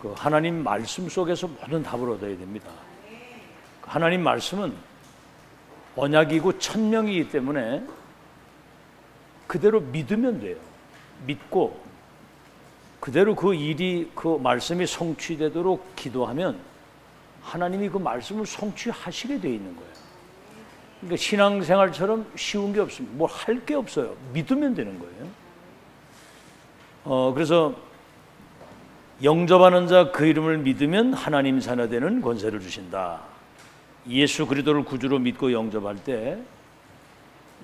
그 하나님 말씀 속에서 모든 답을 얻어야 됩니다. 하나님 말씀은 언약이고 천명이기 때문에 그대로 믿으면 돼요. 믿고 그대로 그 일이, 그 말씀이 성취되도록 기도하면 하나님이 그 말씀을 성취하시게 되어 있는 거예요. 그러니까 신앙생활처럼 쉬운 게 없습니다. 뭘 할 게 없어요. 믿으면 되는 거예요. 그래서 영접하는 자 그 이름을 믿으면 하나님 자녀 되는 권세를 주신다. 예수 그리스도를 구주로 믿고 영접할 때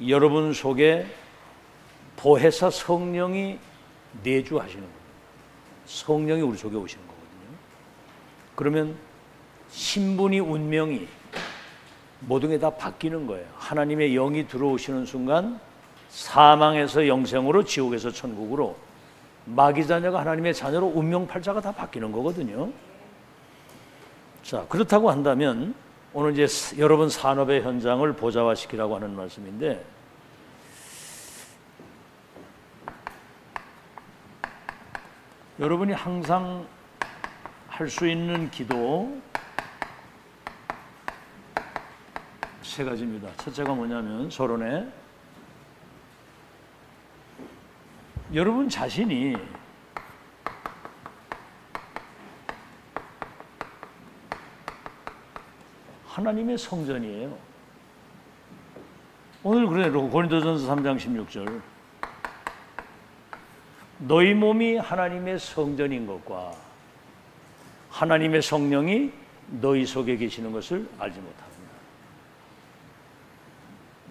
여러분 속에 보혜사 성령이 내주하시는 겁니다. 성령이 우리 속에 오시는 거거든요. 그러면 신분이, 운명이 모든 게 다 바뀌는 거예요. 하나님의 영이 들어오시는 순간 사망에서 영생으로, 지옥에서 천국으로, 마귀 자녀가 하나님의 자녀로 운명팔자가 다 바뀌는 거거든요. 자, 그렇다고 한다면 오늘 이제 여러분 산업의 현장을 보좌화시키라고 하는 말씀인데, 여러분이 항상 할 수 있는 기도 세 가지입니다. 첫째가 뭐냐면 서론에 여러분 자신이 하나님의 성전이에요. 오늘 그래요. 고린도전서 3장 16절. 너희 몸이 하나님의 성전인 것과 하나님의 성령이 너희 속에 계시는 것을 알지 못합니다.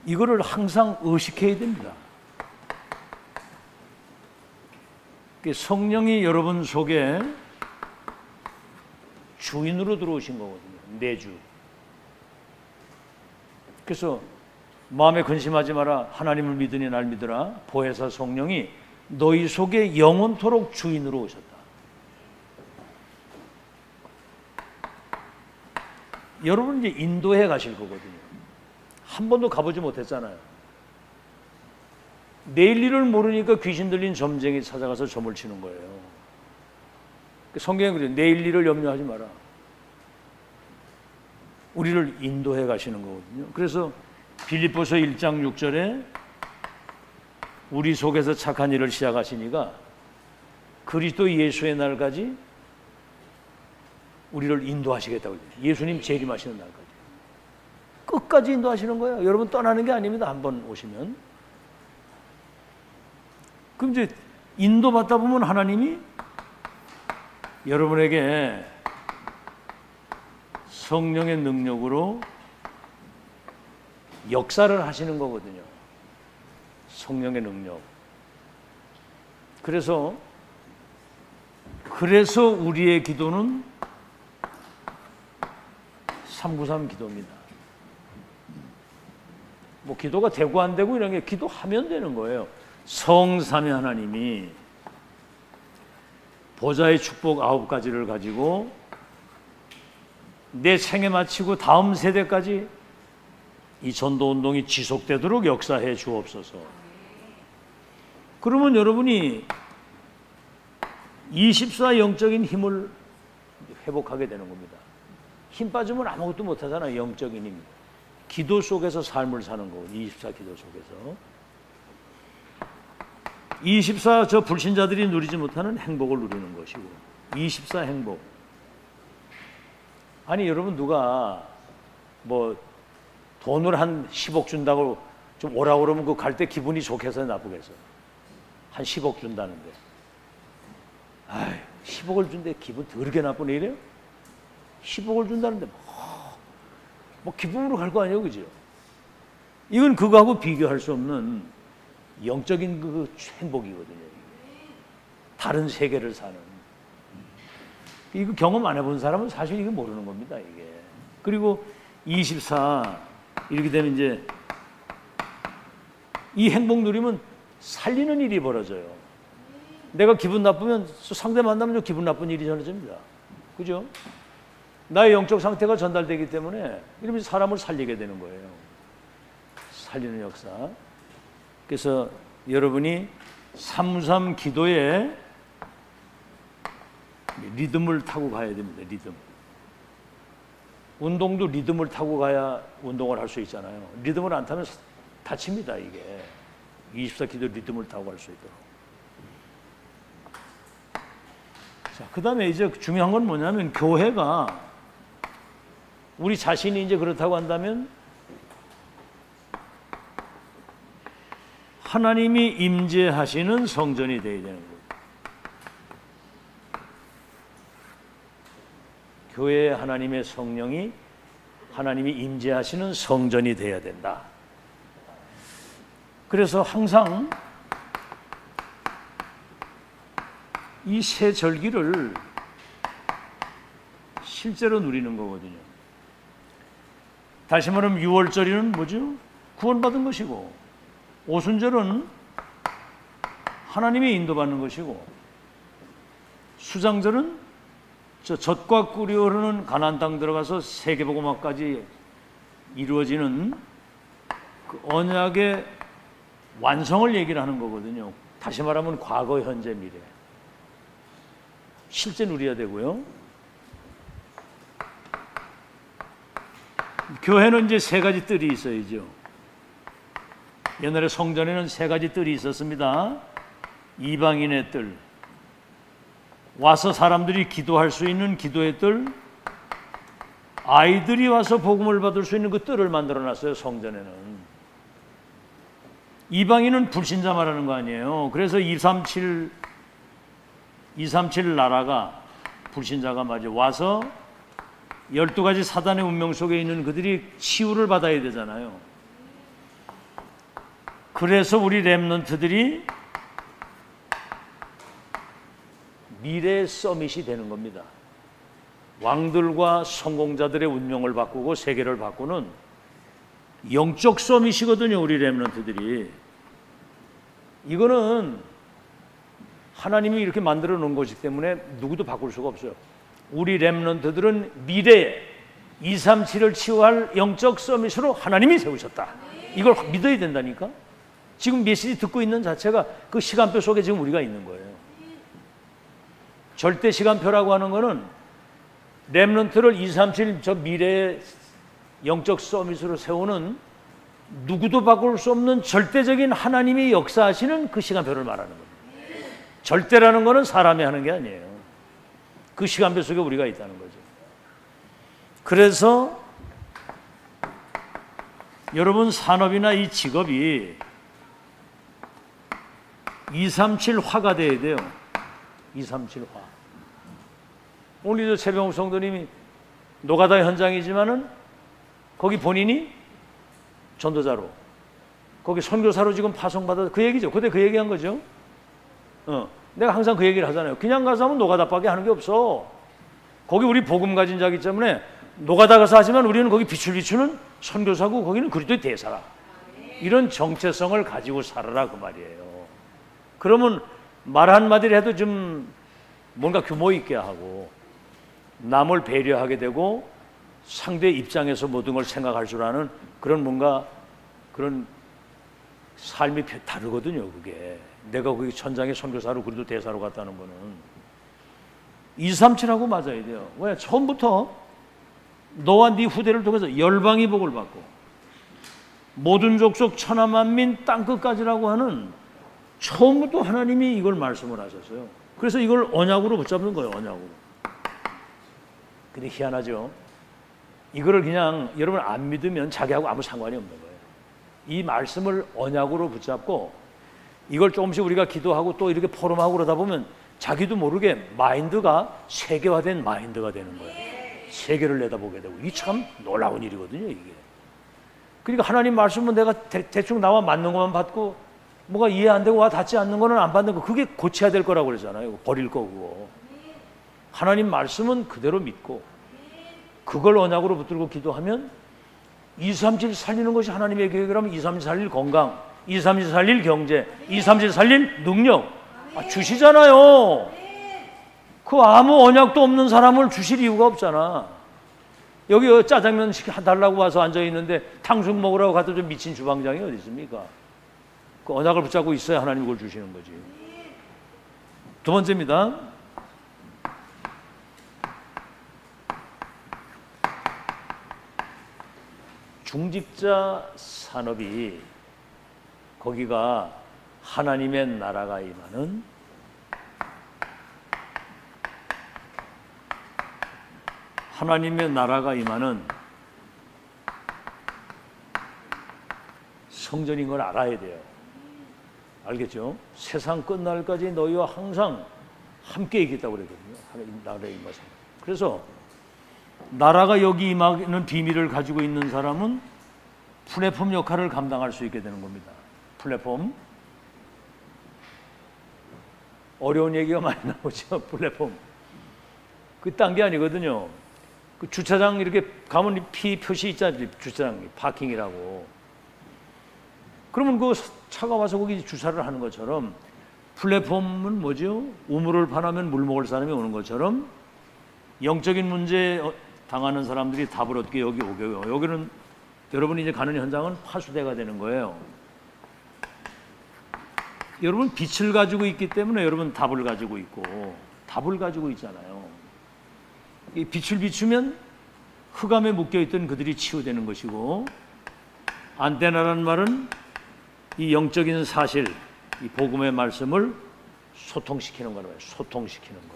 이거를 항상 의식해야 됩니다. 성령이 여러분 속에 주인으로 들어오신 거거든요. 내주. 그래서 마음에 근심하지 마라. 하나님을 믿으니 날 믿으라. 보혜사 성령이 너희 속에 영원토록 주인으로 오셨다. 여러분 이제 인도해 가실 거거든요. 한 번도 가보지 못했잖아요. 내일 일을 모르니까 귀신 들린 점쟁이 찾아가서 점을 치는 거예요. 성경에 그래요. 내일 일을 염려하지 마라. 우리를 인도해 가시는 거거든요. 그래서 빌립보서 1장 6절에 우리 속에서 착한 일을 시작하시니가 그리스도 예수의 날까지 우리를 인도하시겠다고 그래요. 예수님 재림하시는 날까지. 끝까지 인도하시는 거예요. 여러분 떠나는 게 아닙니다. 한번 오시면. 그럼 이제 인도받다 보면 하나님이 여러분에게 성령의 능력으로 역사를 하시는 거거든요. 성령의 능력. 그래서 우리의 기도는 393 기도입니다. 뭐 기도가 되고 안 되고 이런 게 기도하면 되는 거예요. 성삼위 하나님이 보좌의 축복 9가지를 가지고 내 생애 마치고 다음 세대까지 이 전도운동이 지속되도록 역사해 주옵소서. 그러면 여러분이 24 영적인 힘을 회복하게 되는 겁니다. 힘 빠지면 아무것도 못하잖아요. 영적인 힘. 기도 속에서 삶을 사는 거고 24 기도 속에서 24 저 불신자들이 누리지 못하는 행복을 누리는 것이고 24 행복. 아니 여러분 누가 뭐 돈을 한 10억 준다고 좀 오라고 그러면 그 갈 때 기분이 좋겠어요, 나쁘겠어요? 한 10억 준다는데. 아이, 10억을 준대 기분 더럽게 나쁘네 이래요? 10억을 준다는데 뭐 기분으로 갈 거 아니에요, 그죠? 이건 그거하고 비교할 수 없는 영적인 그 행복이거든요. 다른 세계를 사는. 이거 경험 안 해본 사람은 사실 이거 모르는 겁니다, 이게. 그리고 24 이렇게 되면 이제 이 행복 누리면 살리는 일이 벌어져요. 내가 기분 나쁘면 상대 만나면 기분 나쁜 일이 전해집니다. 그죠? 나의 영적 상태가 전달되기 때문에 이러면서 사람을 살리게 되는 거예요. 살리는 역사. 그래서 여러분이 3.3 기도에 리듬을 타고 가야 됩니다. 리듬. 운동도 리듬을 타고 가야 운동을 할 수 있잖아요. 리듬을 안 타면 다칩니다. 이게 24기도 리듬을 타고 갈 수 있도록. 자, 그 다음에 이제 중요한 건 뭐냐면, 교회가 우리 자신이 이제 그렇다고 한다면 하나님이 임재하시는 성전이 되어야 되는 거예요. 교회에 하나님의 성령이, 하나님이 임재하시는 성전이 되어야 된다. 그래서 항상 이 세 절기를 실제로 누리는 거거든요. 다시 말하면 6월절이는 뭐죠? 구원받은 것이고, 오순절은 하나님의 인도받는 것이고, 수장절은 젖과 꿀이 흐르는 가나안 땅 들어가서 세계복음화까지 이루어지는 그 언약의 완성을 얘기를 하는 거거든요. 다시 말하면 과거, 현재, 미래. 실제 누려야 되고요. 교회는 이제 세 가지 뜰이 있어야죠. 옛날에 성전에는 세 가지 뜰이 있었습니다. 이방인의 뜰, 와서 사람들이 기도할 수 있는 기도의 뜰, 아이들이 와서 복음을 받을 수 있는 그 뜰을 만들어 놨어요. 성전에는. 이방인은 불신자 말하는 거 아니에요. 그래서 237 나라가, 불신자가 말이죠, 와서 12가지 사단의 운명 속에 있는 그들이 치유를 받아야 되잖아요. 그래서 우리 렘넌트들이 미래의 서밋이 되는 겁니다. 왕들과 성공자들의 운명을 바꾸고 세계를 바꾸는 영적 서밋이거든요. 우리 렘넌트들이. 이거는 하나님이 이렇게 만들어 놓은 것이기 때문에 누구도 바꿀 수가 없어요. 우리 렘넌트들은 미래에 237을 치유할 영적 서밋으로 하나님이 세우셨다. 이걸 믿어야 된다니까. 지금 메시지 듣고 있는 자체가 그 시간표 속에 지금 우리가 있는 거예요. 절대 시간표라고 하는 거는 렘넌트를 237 저 미래의 영적 서밋으로 세우는 누구도 바꿀 수 없는 절대적인 하나님이 역사하시는 그 시간표를 말하는 겁니다. 절대라는 거는 사람이 하는 게 아니에요. 그 시간표 속에 우리가 있다는 거죠. 그래서 여러분 산업이나 이 직업이 237화가 돼야 돼요. 237화. 오늘 최병욱 성도님이 노가다 현장이지만은 거기 본인이 전도자로, 거기 선교사로 지금 파송받아, 그 얘기죠. 그때 그 얘기한 거죠. 내가 항상 그 얘기를 하잖아요. 그냥 가서 하면 노가다밖에 하는 게 없어. 거기 우리 복음 가진 자이기 때문에 노가다 가서 하지만 우리는 거기 빛을 비추는 선교사고, 거기는 그리스도의 대사라. 이런 정체성을 가지고 살아라, 그 말이에요. 그러면 말 한마디를 해도 좀 뭔가 규모 있게 하고 남을 배려하게 되고 상대 입장에서 모든 걸 생각할 줄 아는 그런 뭔가 그런 삶이 다르거든요. 그게 내가 거기 천장의 선교사로 그래도 대사로 갔다는 거는 237하고 맞아야 돼요. 왜? 처음부터 너와 네 후대를 통해서 열방이 복을 받고 모든 족속 천하만민 땅끝까지라고 하는, 처음부터 하나님이 이걸 말씀을 하셨어요. 그래서 이걸 언약으로 붙잡는 거예요. 언약으로. 근데 희한하죠. 이거를 그냥 여러분 안 믿으면 자기하고 아무 상관이 없는 거예요. 이 말씀을 언약으로 붙잡고 이걸 조금씩 우리가 기도하고 또 이렇게 포럼하고 그러다 보면 자기도 모르게 마인드가 세계화된 마인드가 되는 거예요. 세계를 내다보게 되고. 이 참 놀라운 일이거든요, 이게. 그러니까 하나님 말씀은 내가 대충 나와 맞는 것만 받고 뭐가 이해 안 되고 와 닿지 않는 거는 안 받는 거, 그게 고쳐야 될 거라고 그러잖아요. 버릴 거고. 하나님 말씀은 그대로 믿고 그걸 언약으로 붙들고 기도하면 237 살리는 것이 하나님의 계획이라면 237 살릴 건강, 237 살릴 경제, 237 살릴 능력 주시잖아요. 그 아무 언약도 없는 사람을 주실 이유가 없잖아. 여기 짜장면 달라고 와서 앉아있는데 탕수육 먹으라고 갔다 좀 미친 주방장이 어디 있습니까? 그 언약을 붙잡고 있어야 하나님 그걸 주시는 거지. 두 번째입니다. 중직자 산업이 거기가 하나님의 나라가 임하는 성전인 걸 알아야 돼요. 알겠죠? 세상 끝날까지 너희와 항상 함께 있겠다고 그랬거든요. 하나님 나라에 임하서. 그래서 나라가 여기 임하는 비밀을 가지고 있는 사람은 플랫폼 역할을 감당할 수 있게 되는 겁니다. 플랫폼. 어려운 얘기가 많이 나오죠. 플랫폼. 그 딴 게 아니거든요. 그 주차장 이렇게 가면 피 표시 있잖아요. 주차장 파킹이라고. 그러면 그 차가 와서 거기 주차를 하는 것처럼 플랫폼은 뭐죠? 우물을 파면 물 먹을 사람이 오는 것처럼 영적인 문제 당하는 사람들이 답을 얻게 여기 오게요. 여기는 여러분이 이제 가는 현장은 파수대가 되는 거예요. 여러분 빛을 가지고 있기 때문에 여러분 답을 가지고 있고 답을 가지고 있잖아요. 이 빛을 비추면 흑암에 묶여있던 그들이 치유되는 것이고, 안테나라는 말은 이 영적인 사실, 이 복음의 말씀을 소통시키는 거라고요. 소통시키는 거.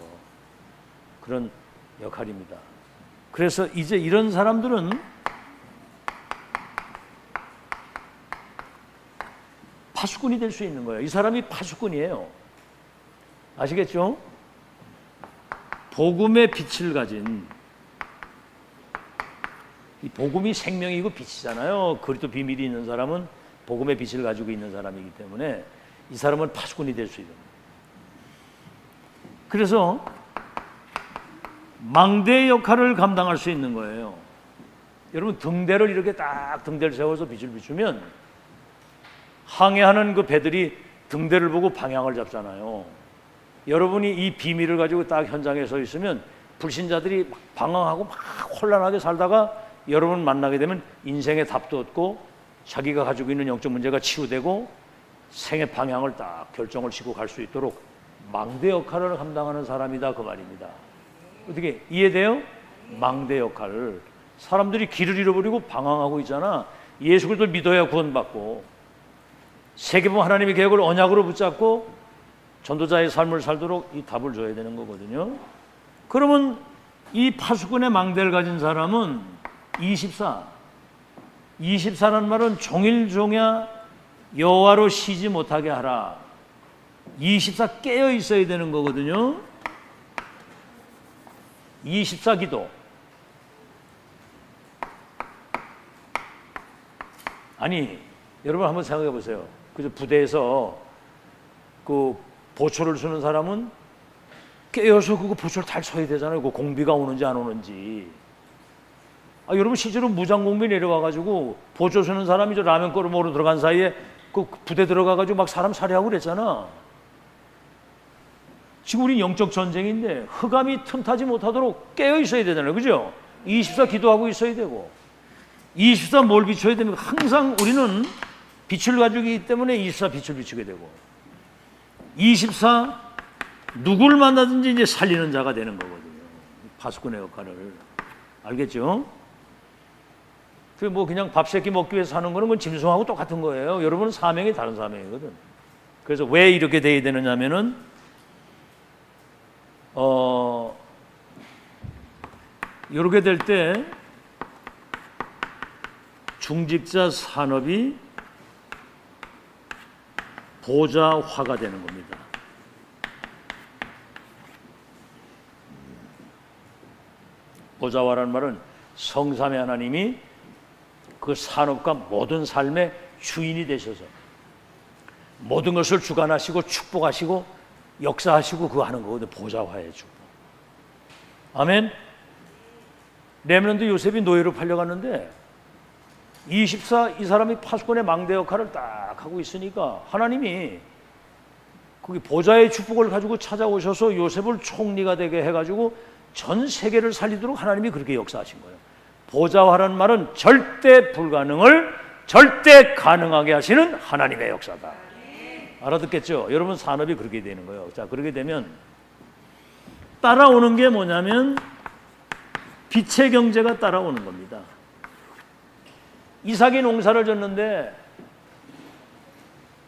그런 역할입니다. 그래서 이제 이런 사람들은 파수꾼이 될 수 있는 거예요. 이 사람이 파수꾼이에요. 아시겠죠? 복음의 빛을 가진, 이 복음이 생명이고 빛이잖아요. 그리스도 비밀이 있는 사람은 복음의 빛을 가지고 있는 사람이기 때문에 이 사람은 파수꾼이 될 수 있는 거예요. 그래서 망대의 역할을 감당할 수 있는 거예요. 여러분 등대를 이렇게 딱 등대를 세워서 빛을 비추면 항해하는 그 배들이 등대를 보고 방향을 잡잖아요. 여러분이 이 비밀을 가지고 딱 현장에 서 있으면 불신자들이 막 방황하고 막 혼란하게 살다가 여러분 만나게 되면 인생의 답도 얻고 자기가 가지고 있는 영적 문제가 치유되고 생의 방향을 딱 결정을 짓고 갈 수 있도록 망대 역할을 감당하는 사람이다, 그 말입니다. 어떻게 이해돼요? 망대 역할을. 사람들이 길을 잃어버리고 방황하고 있잖아. 예수 그리스도를 믿어야 구원받고 세계보험 하나님의 계획을 언약으로 붙잡고 전도자의 삶을 살도록 이 답을 줘야 되는 거거든요. 그러면 이 파수꾼의 망대를 가진 사람은 24라는 말은 종일종야 여호와로 쉬지 못하게 하라. 24 깨어 있어야 되는 거거든요. 24 기도. 아니, 여러분 한번 생각해 보세요. 그저 부대에서 그 보초를 쓰는 사람은 깨어서 그거 보초를 잘 서야 되잖아요. 그 공비가 오는지 안 오는지. 여러분 실제로 무장공비 내려가가지고 보초 쓰는 사람이 저 라면 끓여 먹으러 들어간 사이에 그 부대 들어가가지고 막 사람 살해하고 그랬잖아. 지금 우리 영적 전쟁인데 흑암이 틈타지 못하도록 깨어 있어야 되잖아요. 그죠? 24 기도하고 있어야 되고 24 뭘 비춰야 됩니까? 항상 우리는 빛을 가지고 있기 때문에 24 빛을 비추게 되고 24 누구를 만나든지 이제 살리는 자가 되는 거거든요. 파수꾼의 역할을. 알겠죠? 그 뭐 그냥 밥 세끼 먹기 위해서 사는 거는 그건 짐승하고 똑같은 거예요. 여러분은 사명이 다른 사명이거든. 그래서 왜 이렇게 돼야 되느냐면은 이렇게 될 때 중직자 산업이 보좌화가 되는 겁니다. 보좌화라는 말은 성삼의 하나님이 그 산업과 모든 삶의 주인이 되셔서 모든 것을 주관하시고 축복하시고 역사하시고 그거 하는 거거든요. 보좌화의 축복. 아멘. 렘넌트 요셉이 노예로 팔려갔는데 24 이 사람이 파수꾼의 망대 역할을 딱 하고 있으니까 하나님이 거기 보좌의 축복을 가지고 찾아오셔서 요셉을 총리가 되게 해가지고 전 세계를 살리도록 하나님이 그렇게 역사하신 거예요. 보좌화라는 말은 절대 불가능을 절대 가능하게 하시는 하나님의 역사다. 알아듣겠죠? 여러분 산업이 그렇게 되는 거예요. 자, 그렇게 되면 따라오는 게 뭐냐면 빛의 경제가 따라오는 겁니다. 이삭이 농사를 졌는데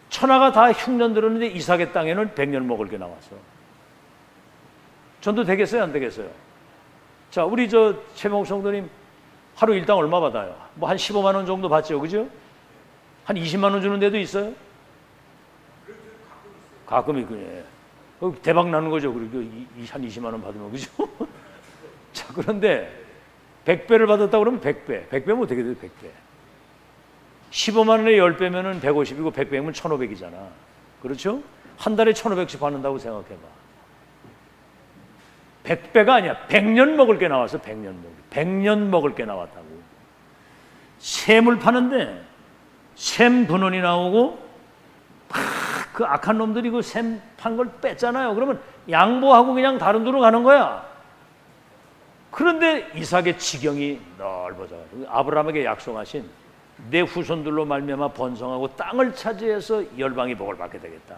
천하가 다 흉년 들었는데 이삭의 땅에는 100년 먹을 게 나왔어. 전도 되겠어요, 안 되겠어요? 자, 우리 최명욱 성도님 하루 일당 얼마 받아요? 뭐 한 15만 원 정도 받죠, 그죠? 한 20만 원 주는 데도 있어요? 가끔 있군요. 대박 나는 거죠. 그리고 한 20만 원 받으면, 그죠? 자, 그런데 100배를 받았다 그러면 100배. 100배면 어떻게 돼요, 100배? 15만 원에 10배면은 150이고 100배면 1,500이잖아. 그렇죠? 한 달에 1,500씩 받는다고 생각해봐. 100배가 아니야. 100년 먹을 게 나왔어. 100년 먹을 게 나왔다고. 샘을 파는데 샘 근원이 나오고 그 악한 놈들이 그 샘 판 걸 뺐잖아요. 그러면 양보하고 그냥 다른 데로 가는 거야. 그런데 이삭의 지경이 넓어져. 아브라함에게 약속하신 내 후손들로 말미암아 번성하고 땅을 차지해서 열방이 복을 받게 되겠다.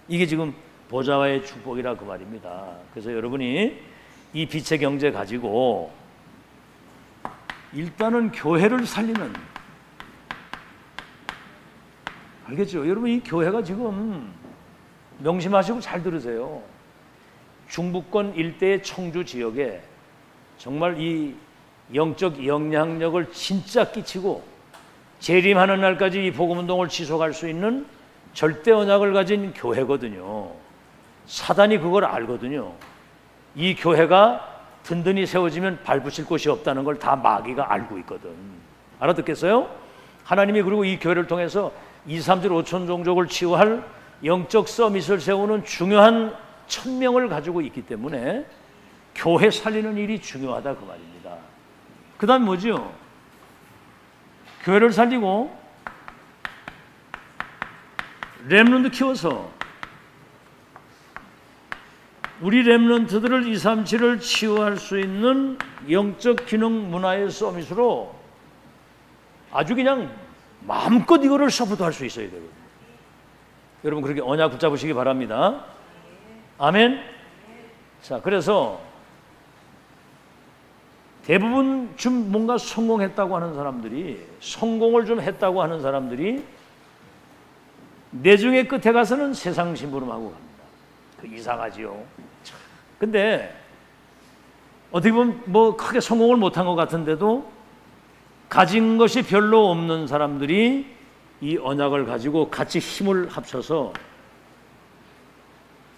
이게 지금 보좌와의 축복이라 그 말입니다. 그래서 여러분이 이 빛의 경제 가지고 일단은 교회를 살리는, 알겠죠? 여러분, 이 교회가 지금 명심하시고 잘 들으세요. 중부권 일대의 청주 지역에 정말 이 영적 영향력을 진짜 끼치고 재림하는 날까지 이 복음운동을 지속할 수 있는 절대 언약을 가진 교회거든요. 사단이 그걸 알거든요. 이 교회가 든든히 세워지면 밟으실 곳이 없다는 걸 다 마귀가 알고 있거든. 알아듣겠어요? 하나님이 그리고 이 교회를 통해서 2, 3질 5천 종족을 치유할 영적 서밋을 세우는 중요한 천명을 가지고 있기 때문에 교회 살리는 일이 중요하다 그 말입니다. 그 다음 뭐죠? 교회를 살리고 렘넌트 키워서 우리 렘넌트들을 2, 3, 7을 치유할 수 있는 영적 기능 문화의 서밋으로 아주 그냥 마음껏 이거를 서포트할 수 있어야 되거든요. 여러분 그렇게 언약 붙잡으시기 바랍니다. 아멘. 자, 그래서 대부분 좀 뭔가 성공했다고 하는 사람들이, 성공을 좀 했다고 하는 사람들이 내중의 끝에 가서는 세상 심부름하고 갑니다. 그 이상하지요. 근데 어떻게 보면 뭐 크게 성공을 못한 것 같은데도 가진 것이 별로 없는 사람들이 이 언약을 가지고 같이 힘을 합쳐서,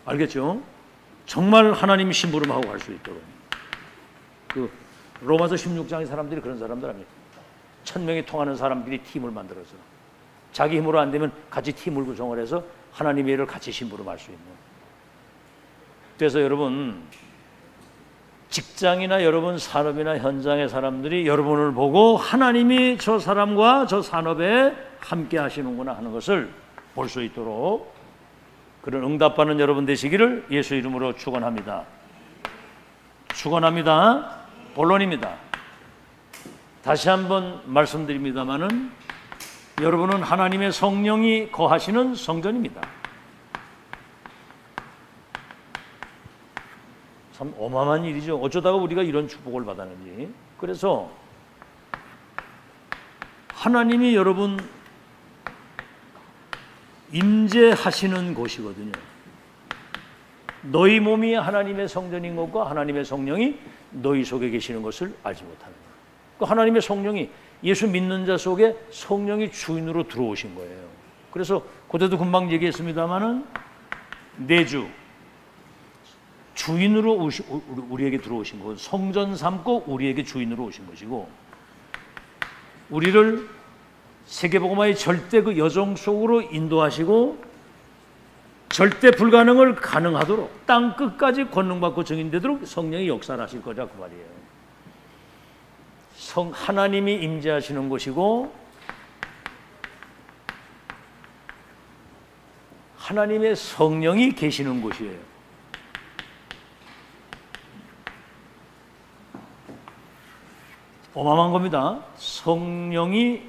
알겠죠? 정말 하나님 심부름하고 갈 수 있도록. 그 로마서 16장의 사람들이 그런 사람들 아닙니까? 1000명이 통하는 사람들이 팀을 만들어서 자기 힘으로 안 되면 같이 팀을 구성을 해서 하나님의 일을 같이 심부름할 수 있는. 그래서 여러분 직장이나 여러분 산업이나 현장의 사람들이 여러분을 보고 하나님이 저 사람과 저 산업에 함께 하시는구나 하는 것을 볼 수 있도록 그런 응답받는 여러분 되시기를 예수 이름으로 축원합니다. 축원합니다. 본론입니다. 다시 한번 말씀드립니다마는 여러분은 하나님의 성령이 거하시는 성전입니다. 참 어마어마한 일이죠. 어쩌다가 우리가 이런 축복을 받았는지. 그래서 하나님이 여러분 임재하시는 곳이거든요. 너희 몸이 하나님의 성전인 것과 하나님의 성령이 너희 속에 계시는 것을 알지 못하는 거예요. 그 하나님의 성령이, 예수 믿는 자 속에 성령이 주인으로 들어오신 거예요. 그래서 그때도 금방 얘기했습니다마는 내주 주인으로 우리에게 들어오신 것, 성전 삼고 우리에게 주인으로 오신 것이고, 우리를 세계복음화의 절대 그 여정 속으로 인도하시고 절대 불가능을 가능하도록 땅 끝까지 권능받고 증인되도록 성령이 역사를 하실 거자 그 말이에요. 하나님이 임재하시는 곳이고 하나님의 성령이 계시는 곳이에요. 어마어마한 겁니다. 성령이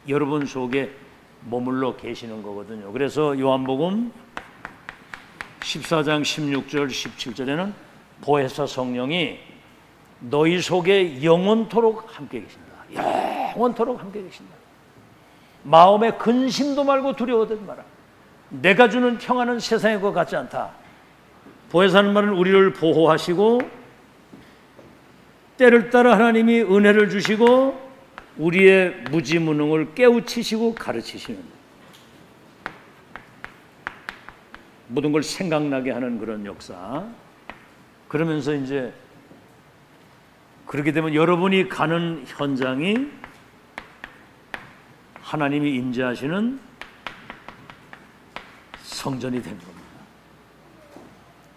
여러분 속에 머물러 계시는 거거든요. 그래서 요한복음 14장 16절 17절에는 보혜사 성령이 너희 속에 영원토록 함께 계신다. 영원토록 함께 계신다. 마음에 근심도 말고 두려워하지 마라. 내가 주는 평안은 세상의 것 같지 않다. 보혜사 하는 말은 우리를 보호하시고 때를 따라 하나님이 은혜를 주시고 우리의 무지무능을 깨우치시고 가르치시는, 모든 걸 생각나게 하는 그런 역사. 그러면서 이제 그렇게 되면 여러분이 가는 현장이 하나님이 임재하시는 성전이 된 겁니다.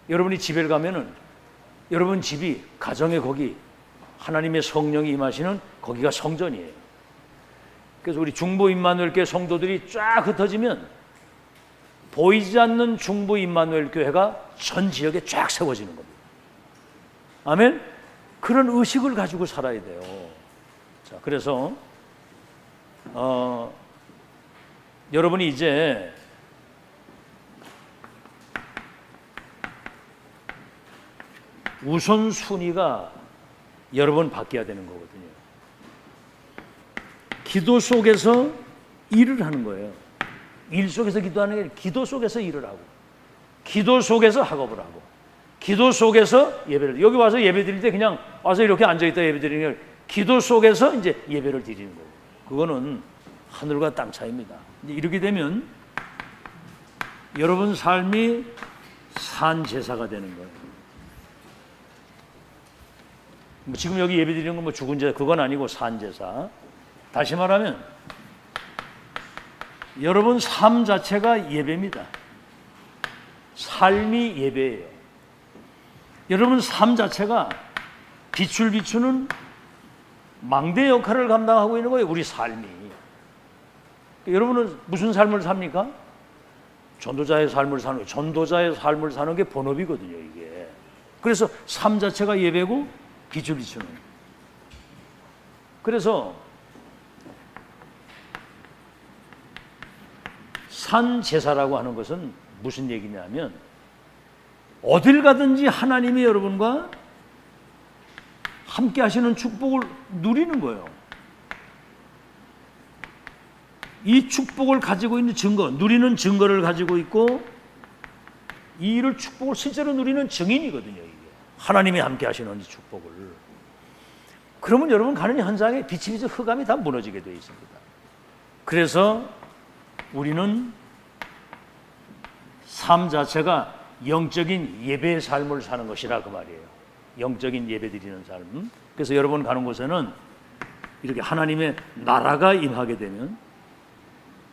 여러분이 집에 가면은 여러분 집이, 가정의 거기 하나님의 성령이 임하시는 거기가 성전이에요. 그래서 우리 중보 임마누엘교회 성도들이 쫙 흩어지면 보이지 않는 중보 임마누엘 교회가 전 지역에 쫙 세워지는 겁니다. 아멘? 그런 의식을 가지고 살아야 돼요. 자, 그래서 여러분이 이제 우선순위가 여러분 바뀌어야 되는 거거든요. 기도 속에서 일을 하는 거예요. 일 속에서 기도하는 게 아니라 기도 속에서 일을 하고, 기도 속에서 학업을 하고, 기도 속에서 예배를, 여기 와서 예배 드릴 때 그냥 와서 이렇게 앉아있다 예배 드리는 게 기도 속에서 이제 예배를 드리는 거예요. 그거는 하늘과 땅 차이입니다. 이제 이렇게 되면 여러분 삶이 산 제사가 되는 거예요. 지금 여기 예배 드리는 건 뭐 죽은 제사, 그건 아니고 산 제사. 다시 말하면 여러분 삶 자체가 예배입니다. 삶이 예배예요. 여러분 삶 자체가 빛을 비추는 망대 역할을 감당하고 있는 거예요. 우리 삶이. 여러분은 무슨 삶을 삽니까? 전도자의 삶을 사는 거예요. 전도자의 삶을 사는 게 본업이거든요, 이게. 그래서 삶 자체가 예배고 빛을 비추는. 그래서 산 제사라고 하는 것은 무슨 얘기냐면 어딜 가든지 하나님이 여러분과 함께 하시는 축복을 누리는 거예요. 이 축복을 가지고 있는 증거, 누리는 증거를 가지고 있고 이 일을 축복을 실제로 누리는 증인이거든요. 이게 하나님이 함께 하시는 이 축복을. 그러면 여러분 가는 현장에 빛이 비쳐 흑암이 다 무너지게 되어 있습니다. 그래서 우리는 삶 자체가 영적인 예배의 삶을 사는 것이라 그 말이에요. 영적인 예배 드리는 삶. 그래서 여러분 가는 곳에는 이렇게 하나님의 나라가 임하게 되면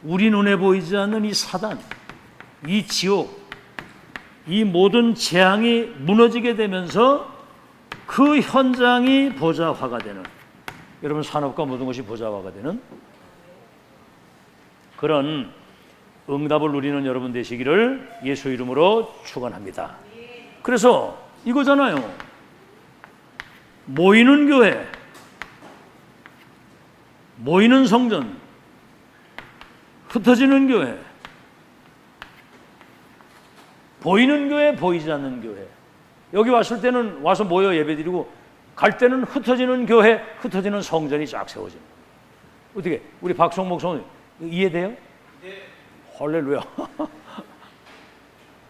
우리 눈에 보이지 않는 이 사단, 이 지옥, 이 모든 재앙이 무너지게 되면서 그 현장이 보좌화가 되는, 여러분 산업과 모든 것이 보좌화가 되는 그런 응답을 누리는 여러분 되시기를 예수 이름으로 축원합니다. 그래서 이거잖아요. 모이는 교회, 모이는 성전, 흩어지는 교회, 보이는 교회, 보이지 않는 교회. 여기 왔을 때는 와서 모여 예배드리고 갈 때는 흩어지는 교회, 흩어지는 성전이 쫙 세워집니다. 어떻게 우리 박성 목사님 이해돼요? 네. 할렐루야.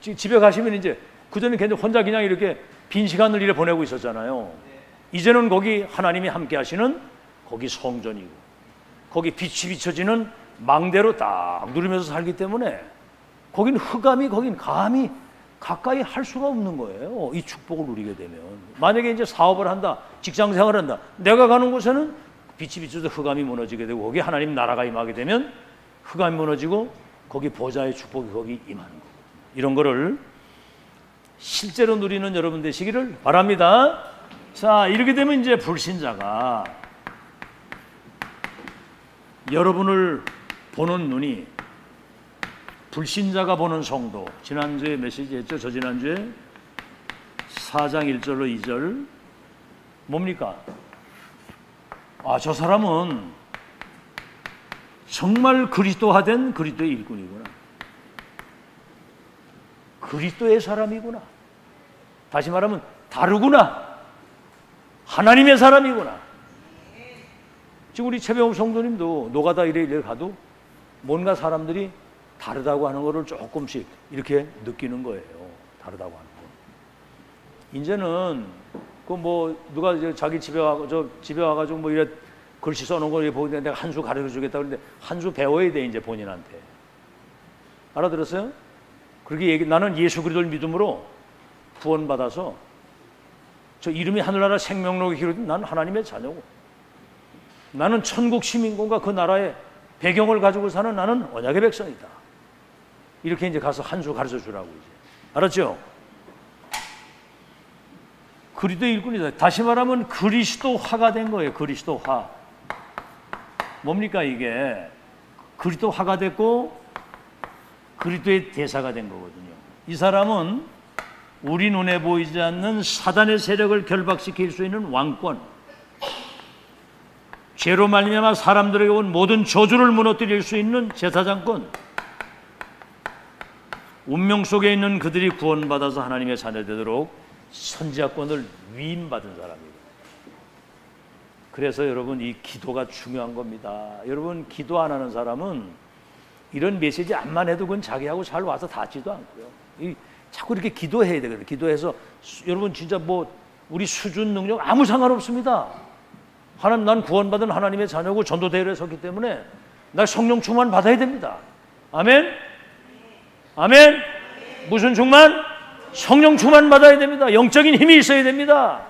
집에 가시면 이제 그전에 걔는 혼자 그냥 이렇게 빈 시간을 이래 보내고 있었잖아요. 네. 이제는 거기 하나님이 함께 하시는 거기 성전이고 거기 빛이 비춰지는 망대로 딱 누리면서 살기 때문에 거긴 흑암이 거긴 감히 가까이 할 수가 없는 거예요. 이 축복을 누리게 되면. 만약에 이제 사업을 한다, 직장 생활을 한다, 내가 가는 곳에는 빛이 비춰서 흑암이 무너지게 되고 거기 하나님 나라가 임하게 되면 흑암이 무너지고 거기 보좌의 축복이 거기 임하는 거예요. 이런 거를 실제로 누리는 여러분 되시기를 바랍니다. 자, 이렇게 되면 이제 불신자가 여러분을 보는 눈이 불신자가 보는 성도, 지난주에 메시지 했죠? 저 지난주에 4장 1절로 2절 뭡니까? 아, 저 사람은 정말 그리스도화된 그리스도의 일꾼이구나. 그리스도의 사람이구나. 다시 말하면 다르구나. 하나님의 사람이구나. 지금 우리 최병욱 성도님도 노가다 이래 가도 뭔가 사람들이 다르다고 하는 거를 조금씩 이렇게 느끼는 거예요. 다르다고 하는 거. 이제는 그 뭐 누가 이제 자기 집에 와가지고 뭐 이래 글씨 써놓은 거 보는데 내가 한 수 가르쳐 주겠다 그러는데 한 수 배워야 돼 이제 본인한테. 알아들었어요? 그렇게 나는 예수 그리스도를 믿음으로 구원받아서 저 이름이 하늘나라 생명록에 기록된 나는 하나님의 자녀고 나는 천국 시민권과 그 나라의 배경을 가지고 사는 나는 언약의 백성이다. 이렇게 이제 가서 한 수 가르쳐 주라고 이제. 알았죠? 그리스도의 일꾼이다. 다시 말하면 그리스도화가 된 거예요. 그리스도화. 뭡니까 이게? 그리스도화가 됐고 그리스도의 대사가 된 거거든요. 이 사람은 우리 눈에 보이지 않는 사단의 세력을 결박시킬 수 있는 왕권, 죄로 말미암아 사람들에게 온 모든 저주를 무너뜨릴 수 있는 제사장권, 운명 속에 있는 그들이 구원받아서 하나님의 자녀 되도록 선지자권을 위임받은 사람이에요. 그래서 여러분 이 기도가 중요한 겁니다. 여러분 기도 안 하는 사람은 이런 메시지 안만 해도 그건 자기하고 잘 와서 닿지도 않고요. 자꾸 이렇게 기도해야 되거든요. 기도해서 여러분 진짜 뭐 우리 수준 능력 아무 상관없습니다. 하나님 난 구원받은 하나님의 자녀고 전도 대회에 섰기 때문에 나 성령 충만 받아야 됩니다. 아멘? 아멘? 무슨 충만? 성령 충만 받아야 됩니다. 영적인 힘이 있어야 됩니다.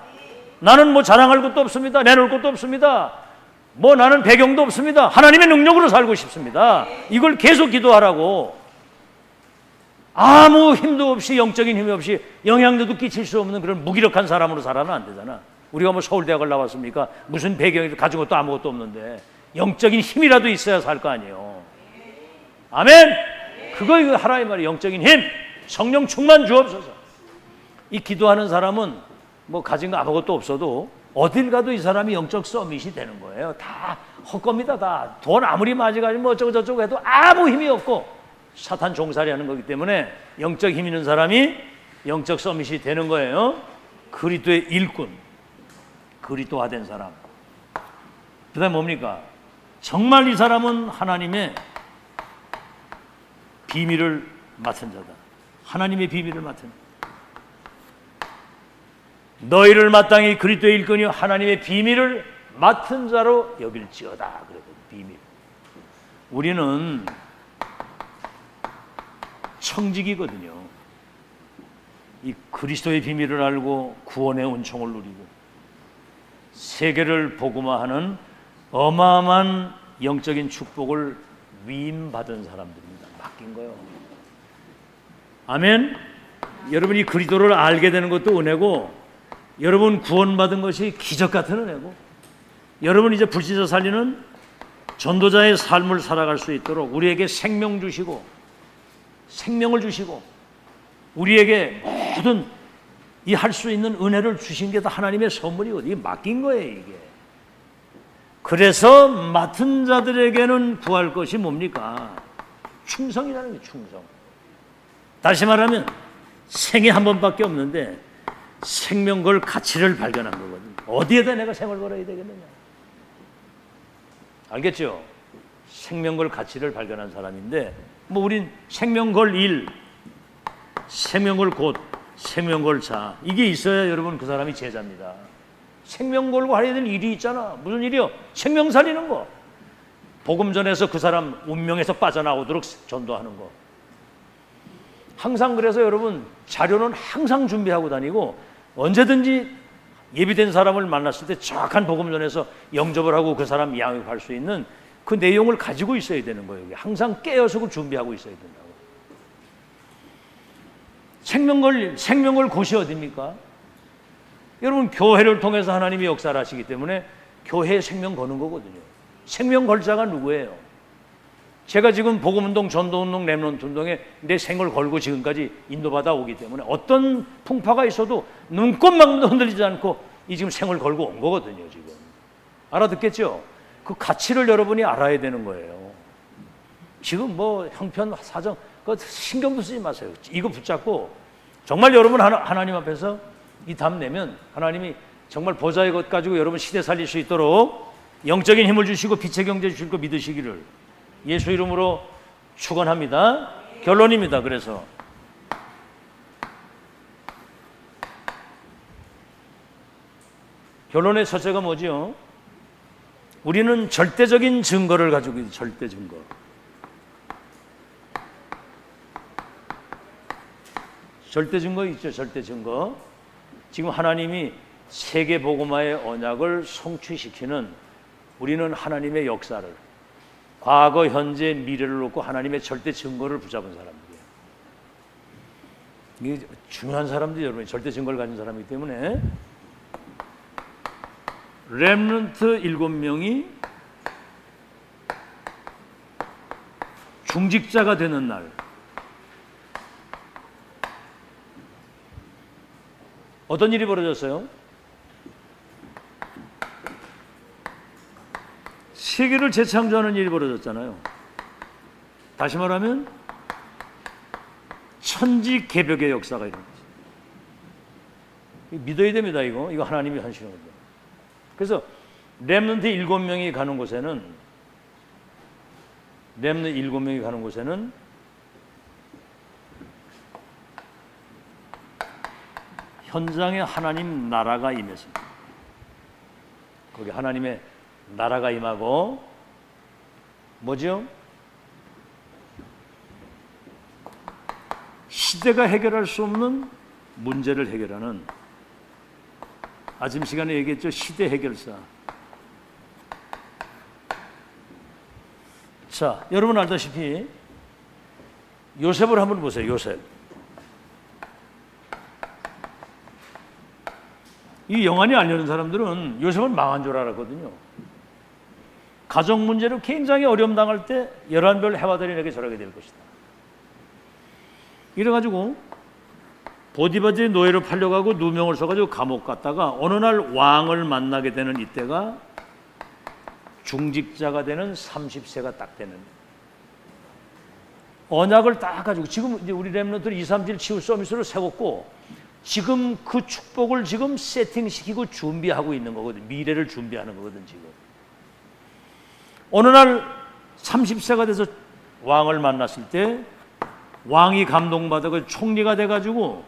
나는 뭐 자랑할 것도 없습니다. 내놓을 것도 없습니다. 뭐 나는 배경도 없습니다. 하나님의 능력으로 살고 싶습니다. 이걸 계속 기도하라고. 아무 힘도 없이 영적인 힘이 없이 영향력도 끼칠 수 없는 그런 무기력한 사람으로 살아는 안 되잖아. 우리가 뭐 서울대학을 나왔습니까? 무슨 배경이 가진 것도 아무것도 없는데 영적인 힘이라도 있어야 살 거 아니에요. 아멘? 그거 이거 하라 이 말이에요. 영적인 힘, 성령 충만 주옵소서. 이 기도하는 사람은 뭐 가진 거 아무것도 없어도 어딜 가도 이 사람이 영적 서밋이 되는 거예요. 다 헛겁니다. 다 돈 아무리 많이 가지고 뭐 어쩌고 저쩌고 해도 아무 힘이 없고 사탄 종살이 하는 거기 때문에 영적 힘 있는 사람이 영적 서밋이 되는 거예요. 그리스도의 일꾼, 그리스도화된 사람. 그 다음에 뭡니까? 정말 이 사람은 하나님의 비밀을 맡은 자다. 하나님의 비밀을 맡은 너희를 마땅히 그리스도의 일꾼이요 하나님의 비밀을 맡은 자로 여길지어다. 그래도 비밀. 우리는 청직이거든요. 이 그리스도의 비밀을 알고 구원의 은총을 누리고 세계를 복음화하는 어마어마한 영적인 축복을 위임받은 사람들입니다. 맡긴 거예요. 아멘. 여러분이 그리스도를 알게 되는 것도 은혜고 여러분 구원받은 것이 기적 같은 은혜고 여러분 이제 불신자 살리는 전도자의 삶을 살아갈 수 있도록 우리에게 생명 주시고 생명을 주시고 우리에게 모든 이 할 수 있는 은혜를 주신 게 다 하나님의 선물이거든요. 이게 맡긴 거예요. 이게. 그래서 맡은 자들에게는 구할 것이 뭡니까? 충성이라는 게 충성. 다시 말하면 생에 한 번밖에 없는데 생명 걸 가치를 발견한 거거든요. 어디에다 내가 생을 걸어야 되겠느냐. 알겠죠? 생명 걸 가치를 발견한 사람인데 뭐 우린 생명 걸 일, 생명 걸 곧, 생명 걸 자 이게 있어야 여러분 그 사람이 제자입니다. 생명 걸고 해야 될 일이 있잖아. 무슨 일이요? 생명 살리는 거. 복음 전해서 그 사람 운명에서 빠져나오도록 전도하는 거. 항상 그래서 여러분 자료는 항상 준비하고 다니고 언제든지 예비된 사람을 만났을 때 정확한 복음 전해서 영접을 하고 그 사람 양육할 수 있는 그 내용을 가지고 있어야 되는 거예요. 항상 깨어서 그 준비하고 있어야 된다고. 생명걸 곳이 어디입니까? 여러분 교회를 통해서 하나님이 역사를 하시기 때문에 교회에 생명 거는 거거든요. 생명 걸자가 누구예요? 제가 지금 복음운동, 전도운동, 렘넌트 운동에 내 생을 걸고 지금까지 인도받아 오기 때문에 어떤 풍파가 있어도 눈꽃만도 흔들리지 않고 이 지금 생을 걸고 온 거거든요. 지금 알아듣겠죠? 그 가치를 여러분이 알아야 되는 거예요. 지금 뭐 형편, 사정 그거 신경도 쓰지 마세요. 이거 붙잡고 정말 여러분 하나님 앞에서 이 답 내면 하나님이 정말 보좌의 것 가지고 여러분 시대 살릴 수 있도록 영적인 힘을 주시고 빛의 경제 주실 거 믿으시기를 예수 이름으로 축원합니다. 결론입니다. 그래서 결론의 첫째가 뭐지요? 우리는 절대적인 증거를 가지고 있어요. 절대 증거. 절대 증거 있죠. 절대 증거. 지금 하나님이 세계 복음화의 언약을 성취시키는 우리는 하나님의 역사를 과거, 현재, 미래를 놓고 하나님의 절대 증거를 붙잡은 사람들이에요. 이게 중요한 사람들이 여러분 절대 증거를 가진 사람이기 때문에 렘넌트 7명이 중직자가 되는 날 어떤 일이 벌어졌어요? 세계를 재창조하는 일이 벌어졌잖아요. 다시 말하면 천지개벽의 역사가 일어났어요. 믿어야 됩니다. 이거 하나님이 하시는 거죠. 그래서 렘넌트 7명이 가는 곳에는 현장에 하나님 나라가 임했습니다. 거기 하나님의 나라가 임하고 뭐죠? 시대가 해결할 수 없는 문제를 해결하는 아침 시간에 얘기했죠. 시대 해결사. 자, 여러분 알다시피 요셉을 한번 보세요. 요셉. 이 영안이 알려는 사람들은 요셉은 망한 줄 알았거든요. 가정 문제로 굉장히 어려움 당할 때 11별 해와들이 내게 절하게 될 것이다. 이래가지고 보디바들이 노예로 팔려가고 누명을 써가지고 감옥 갔다가 어느 날 왕을 만나게 되는 이때가 중직자가 되는 30세가 딱 되는 언약을 딱 가지고 지금 이제 우리 렘넌트를 2, 3질 치유 서밋으로 세웠고 지금 그 축복을 지금 세팅시키고 준비하고 있는 거거든. 미래를 준비하는 거거든 지금. 어느 날 30세가 돼서 왕을 만났을 때 왕이 감동받아 그 총리가 돼가지고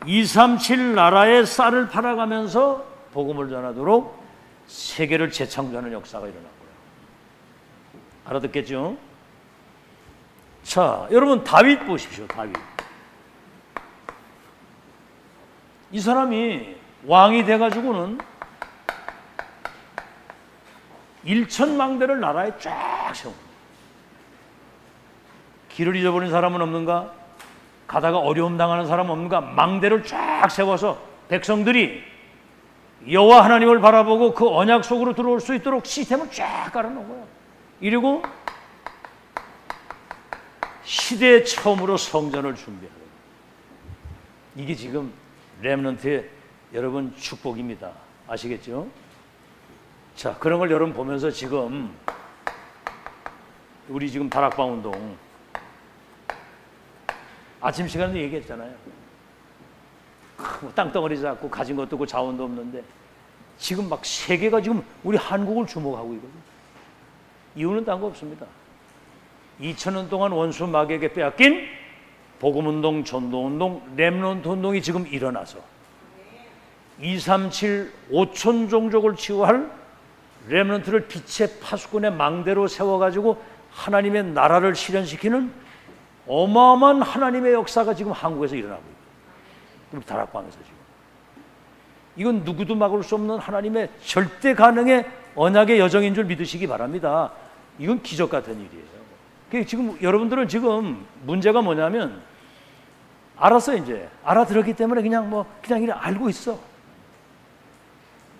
237 나라의 쌀을 팔아가면서 복음을 전하도록 세계를 재창조하는 역사가 일어난 거예요. 알아듣겠죠? 자, 여러분 다윗 보십시오. 다윗. 이 사람이 왕이 돼가지고는 1천망대를 나라에 쫙 세웁니다. 길을 잊어버린 사람은 없는가? 가다가 어려움 당하는 사람 없는가? 망대를 쫙 세워서 백성들이 여호와 하나님을 바라보고 그 언약 속으로 들어올 수 있도록 시스템을 쫙 깔아놓은 거예요. 이러고 시대에 처음으로 성전을 준비하는 거예요. 이게 지금 렘넌트의 여러분 축복입니다. 아시겠죠? 자, 그런 걸 여러분 보면서 지금 우리 지금 다락방 운동 아침 시간에도 얘기했잖아요. 땅덩어리 잡고 가진 것도 없고 자원도 없는데 지금 막 세계가 지금 우리 한국을 주목하고 있거든요. 이유는 딴 거 없습니다. 2000년 동안 원수 마귀에게 빼앗긴 복음운동, 전도운동, 렘넌트 운동이 지금 일어나서 237 5천 종족을 치유할 렘넌트를 빛의 파수꾼의 망대로 세워가지고 하나님의 나라를 실현시키는 어마어마한 하나님의 역사가 지금 한국에서 일어나고 있어요. 우리 다락방에서 지금. 이건 누구도 막을 수 없는 하나님의 절대 가능의 언약의 여정인 줄 믿으시기 바랍니다. 이건 기적 같은 일이에요. 지금 여러분들은 지금 문제가 뭐냐면 알았어. 이제 알아들었기 때문에 그냥 이래 알고 있어.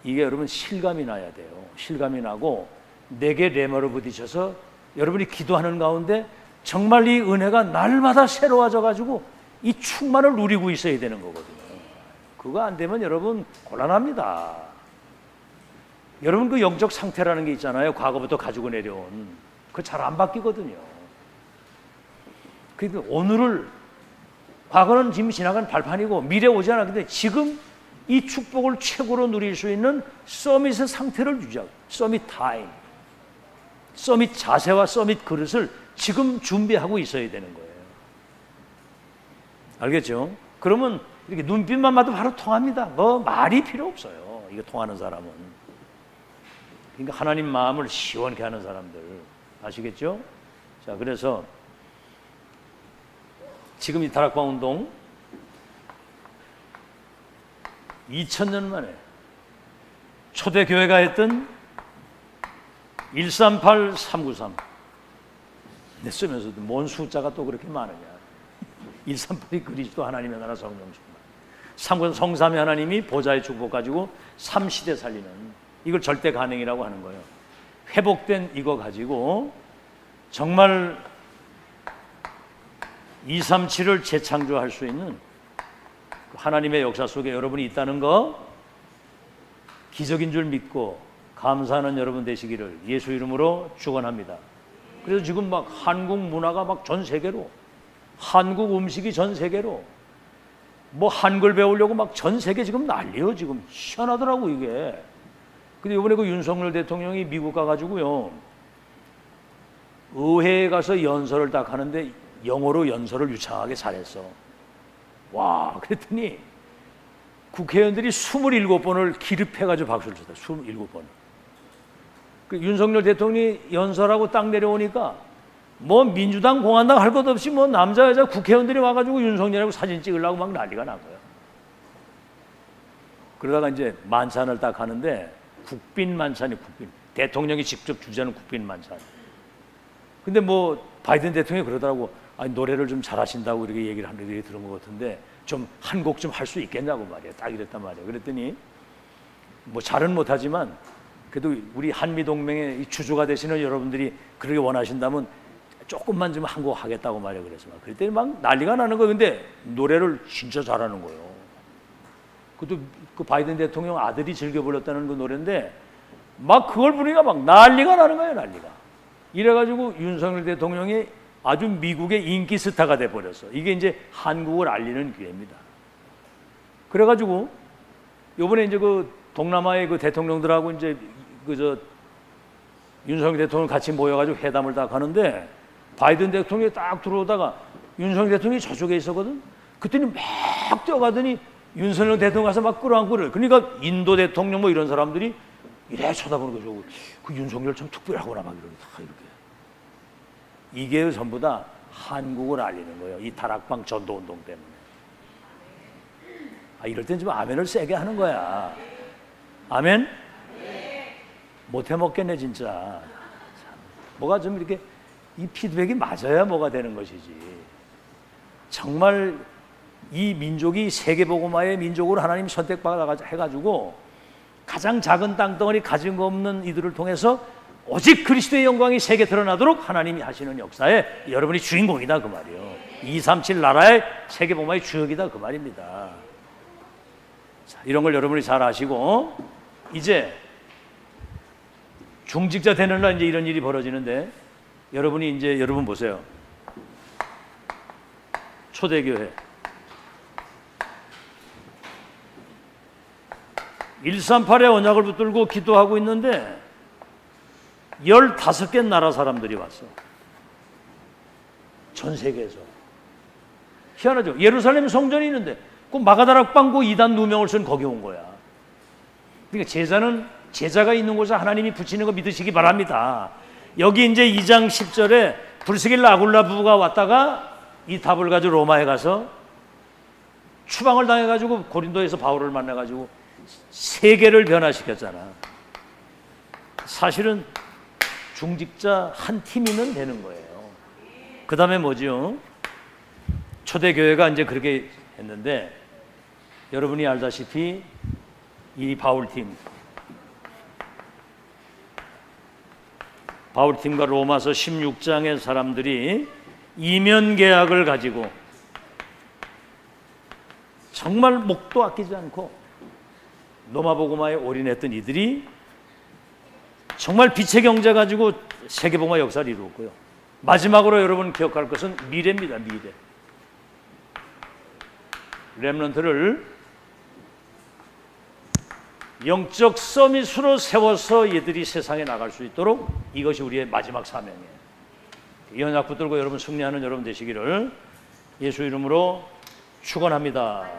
이게 여러분 실감이 나야 돼요. 실감이 나고 내게 레머로 부딪혀서 여러분이 기도하는 가운데 정말 이 은혜가 날마다 새로워져 가지고 이 충만을 누리고 있어야 되는 거거든요. 그거 안 되면 여러분 곤란합니다. 여러분 그 영적 상태라는 게 있잖아요. 과거부터 가지고 내려온 그거 잘 안 바뀌거든요. 그러니까 오늘을 과거는 지금 지나간 발판이고 미래 오지 않았는데 지금 이 축복을 최고로 누릴 수 있는 서밋의 상태를 유지하고, 서밋 타임, 서밋 자세와 서밋 그릇을 지금 준비하고 있어야 되는 거예요. 알겠죠? 그러면 이렇게 눈빛만 봐도 바로 통합니다. 뭐 말이 필요 없어요. 이거 통하는 사람은. 그러니까 하나님 마음을 시원케 하는 사람들, 아시겠죠? 자, 그래서 지금 이 다락방 운동 2000년 만에 초대교회가 했던 138, 393. 내 쓰면서도 뭔 숫자가 또 그렇게 많으냐. 138이 그리스도 하나님의 나라 성령 충만, 393 성삼위 하나님이 보좌의 축복 가지고 3시대 살리는, 이걸 절대 가능이라고 하는 거예요. 회복된 이거 가지고 정말 237을 재창조할 수 있는 하나님의 역사 속에 여러분이 있다는 거, 기적인 줄 믿고 감사하는 여러분 되시기를 예수 이름으로 축원합니다. 그래서 지금 막 한국 문화가 막 전 세계로, 한국 음식이 전 세계로, 뭐 한글 배우려고 막 전 세계 지금 난리요. 지금 희한하더라고 이게. 근데 이번에 그 윤석열 대통령이 미국 가가지고요, 의회에 가서 연설을 딱 하는데 영어로 연설을 유창하게 잘했어. 와, 그랬더니 국회의원들이 27번을 기립해가지고 박수를 쳤다. 27번. 그 윤석열 대통령이 연설하고 딱 내려오니까 뭐 민주당, 공화당 할 것 없이 뭐 남자, 여자 국회의원들이 와가지고 윤석열하고 사진 찍으려고 막 난리가 난 거예요. 그러다가 이제 만찬을 딱 하는데, 국빈 만찬이, 국빈. 대통령이 직접 주재하는 국빈 만찬. 근데 뭐 바이든 대통령이 그러더라고. 아니, 노래를 좀 잘하신다고 이렇게 얘기를 하는 게 들은 것 같은데 좀 한 곡 좀 할 수 있겠냐고 말이야. 딱 이랬단 말이야. 그랬더니 뭐 잘은 못하지만 그래도 우리 한미동맹의 이 주주가 되시는 여러분들이 그렇게 원하신다면 조금만 좀 한 곡 하겠다고 말이야. 그래서 막 그랬더니 막 난리가 나는 거예요. 근데 노래를 진짜 잘하는 거예요. 그것도 그 바이든 대통령 아들이 즐겨 불렀다는 그 노래인데 막 그걸 부르니까 막 난리가 나는 거예요. 난리가. 이래가지고 윤석열 대통령이 아주 미국의 인기 스타가 돼버렸어. 이게 이제 한국을 알리는 기회입니다. 그래가지고 요번에 이제 그 동남아의 그 대통령들하고 이제 그저 윤석열 대통령 같이 모여가지고 회담을 딱 하는데, 바이든 대통령이 딱 들어오다가 윤석열 대통령이 저쪽에 있었거든. 그랬더니 막 뛰어가더니 윤석열 대통령 가서 막 끌어안고 그래. 그러니까 인도 대통령 뭐 이런 사람들이 이래 쳐다보는 거죠. 그 윤석열 참 특별하구나 막 이렇게. 이게 전부 다 한국을 알리는 거예요. 이 다락방 전도운동 때문에. 아, 이럴 땐 좀 아멘을 세게 하는 거야. 아멘? 못해 먹겠네 진짜. 참, 뭐가 좀 이렇게 이 피드백이 맞아야 뭐가 되는 것이지. 정말 이 민족이 세계복음화의 민족으로 하나님 선택받아가지고 가장 작은 땅덩어리 가진 거 없는 이들을 통해서 오직 그리스도의 영광이 세계 드러나도록 하나님이 하시는 역사에 여러분이 주인공이다 그 말이에요. 237 나라의 세계복음화의 주역이다 그 말입니다. 자, 이런 걸 여러분이 잘 아시고, 이제 중직자 되는 날 이제 이런 일이 벌어지는데, 여러분 보세요. 초대교회 138의 언약을 붙들고 기도하고 있는데 15개 나라 사람들이 왔어. 전 세계에서. 희한하죠. 예루살렘 성전이 있는데 그 마가다락방 그 2단 누명을 쓴 거기 온 거야. 그러니까 제자가 있는 곳에 하나님이 붙이는 거 믿으시기 바랍니다. 여기 이제 2장 10절에 브리스길라 아굴라 부부가 왔다가 이 답을 가지고 로마에 가서 추방을 당해가지고 고린도에서 바울을 만나가지고 세계를 변화시켰잖아. 사실은 중직자 한 팀이면 되는 거예요. 그 다음에 뭐죠? 초대교회가 이제 그렇게 했는데, 여러분이 알다시피 이 바울팀과 로마서 16장의 사람들이 이면 계약을 가지고 정말 목도 아끼지 않고 로마복음화에 올인했던 이들이 정말 빛의 경제 가지고 세계복음화 역사를 이루었고요. 마지막으로 여러분 기억할 것은 미래입니다. 미래. 렘넌트를 영적 서밋으로 세워서 이들이 세상에 나갈 수 있도록 이것이 우리의 마지막 사명이에요. 이 언약 붙들고 여러분 승리하는 여러분 되시기를 예수 이름으로 축원합니다.